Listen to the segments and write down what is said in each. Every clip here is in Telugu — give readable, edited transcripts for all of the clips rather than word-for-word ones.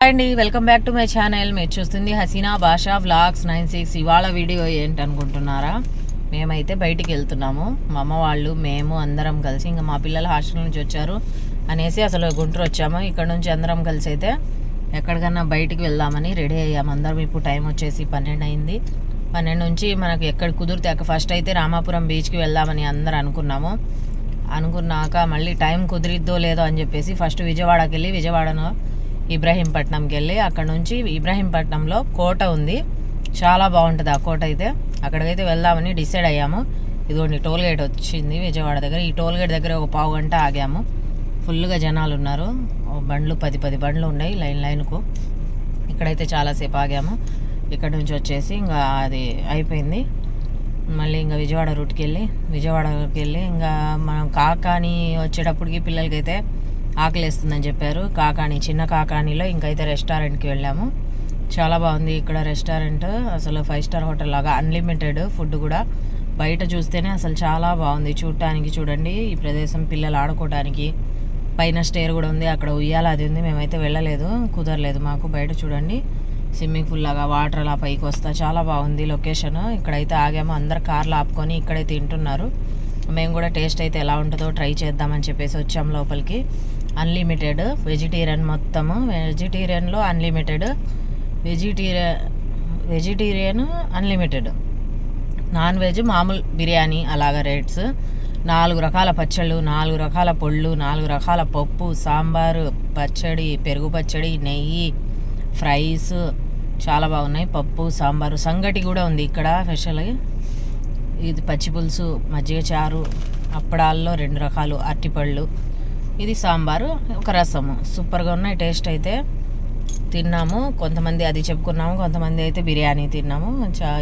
అండి welcome back to my channel. మీరు చూస్తుంది హసీనా భాషా వ్లాగ్స్ 96. ఇవాళ వీడియో ఏంటనుకుంటున్నారా? మేమైతే బయటికి వెళ్తున్నాము. మా అమ్మ వాళ్ళు మేము అందరం కలిసి, ఇంకా మా పిల్లలు హాస్టల్ నుంచి వచ్చారు అనేసి అసలు గుంటూరు వచ్చాము. ఇక్కడ నుంచి అందరం కలిసి అయితే ఎక్కడికన్నా బయటికి వెళ్దామని రెడీ అయ్యాము అందరం. ఇప్పుడు టైం వచ్చేసి 12 అయింది. 12 నుంచి మనకు ఎక్కడ కుదిరితే ఫస్ట్ అయితే రామాపురం బీచ్కి వెళ్దామని అందరు అనుకున్నాక మళ్ళీ టైం కుదిరిద్దో లేదో అని చెప్పేసి ఫస్ట్ విజయవాడకి వెళ్ళి విజయవాడను ఇబ్రహీంపట్నంకి వెళ్ళి అక్కడ నుంచి ఇబ్రహీంపట్నంలో కోట ఉంది, చాలా బాగుంటుంది ఆ కోట. అయితే అక్కడికైతే వెళ్దామని డిసైడ్ అయ్యాము. ఇదిగోండి టోల్ గేట్ వచ్చింది విజయవాడ దగ్గర. ఈ టోల్ గేట్ దగ్గర ఒక పావు గంట ఆగాము. ఫుల్గా జనాలు ఉన్నారు, బండ్లు 10 బండ్లు ఉన్నాయి లైన్కు. ఇక్కడైతే చాలాసేపు ఆగాము. ఇక్కడ నుంచి వచ్చేసి ఇంకా అది అయిపోయింది. మళ్ళీ ఇంకా విజయవాడ రూట్కి వెళ్ళి ఇంకా మనం కాకాని వచ్చేటప్పటికి పిల్లలకైతే ఆకలిస్తుందని చెప్పారు. చిన్న కాకానీలో ఇంకైతే రెస్టారెంట్కి వెళ్ళాము. చాలా బాగుంది ఇక్కడ రెస్టారెంట్, అసలు 5 స్టార్ హోటల్ లాగా, అన్లిమిటెడ్ ఫుడ్ కూడా. బయట చూస్తేనే అసలు చాలా బాగుంది చూడటానికి. చూడండి ఈ ప్రదేశం పిల్లలు ఆడుకోవడానికి, పైన స్టేర్ కూడా ఉంది, అక్కడ ఉయ్యాల అది ఉంది. మేమైతే వెళ్ళలేదు, కుదరలేదు మాకు. బయట చూడండి స్విమ్మింగ్ పూల్ లాగా వాటర్ అలా పైకి వస్తా, చాలా బాగుంది లొకేషన్. ఇక్కడైతే ఆగాము, అందరు కార్లు ఆపుకొని ఇక్కడే తింటున్నారు. మేము కూడా టేస్ట్ అయితే ఎలా ఉంటుందో ట్రై చేద్దామని చెప్పేసి వచ్చాము లోపలికి. అన్లిమిటెడ్ వెజిటేరియన్, మొత్తము వెజిటేరియన్లో unlimited, vegetarian unlimited, non veg మామూలు బిర్యానీ అలాగా రేట్స్. 4 రకాల పచ్చళ్ళు, 4 రకాల పొళ్ళు, 4 రకాల పప్పు, సాంబారు, పచ్చడి, పెరుగు పచ్చడి, నెయ్యి, ఫ్రైస్ చాలా బాగున్నాయి. పప్పు, సాంబారు, సంగటి కూడా ఉంది ఇక్కడ స్పెషల్. ఇది పచ్చి పులుసు, మజ్జిగ చారు, అప్పడాల్లో 2 రకాలు, అరటిపళ్ళు, ఇది సాంబారు, ఒక రసము. సూపర్గా ఉన్నాయి. టేస్ట్ అయితే తిన్నాము. కొంతమంది అది చెప్పుకున్నాము, కొంతమంది అయితే బిర్యానీ తిన్నాము.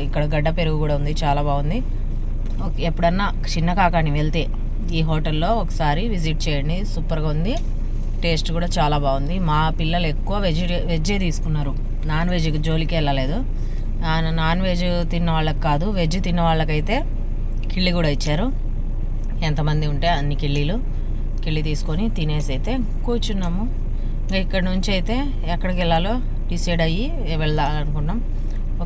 ఇక్కడ గడ్డ పెరుగు కూడా ఉంది, చాలా బాగుంది. ఎప్పుడన్నా చిన్న కాకాని వెళ్తే ఈ హోటల్లో ఒకసారి విజిట్ చేయండి, సూపర్గా ఉంది. టేస్ట్ కూడా చాలా బాగుంది. మా పిల్లలు ఎక్కువ వెజ్జే తీసుకున్నారు, నాన్ వెజ్ జోలికి వెళ్ళలేదు. నాన్ వెజ్ తిన్న వాళ్ళకి కాదు, వెజ్ తిన్న వాళ్ళకైతే కిళ్ళి కూడా ఇచ్చారు. ఎంతమంది ఉంటే అన్ని కిళ్ళి తీసుకొని తినేసి అయితే కూర్చున్నాము. ఇక్కడ నుంచి అయితే ఎక్కడికి వెళ్ళాలో డిసైడ్ అయ్యి వెళ్దామనుకున్నాం.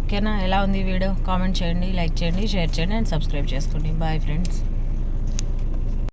ఓకేనా? ఎలా ఉంది వీడియో? కామెంట్ చేయండి, లైక్ చేయండి, షేర్ చేయండి అండ్ సబ్స్క్రైబ్ చేసుకోండి. Bye friends.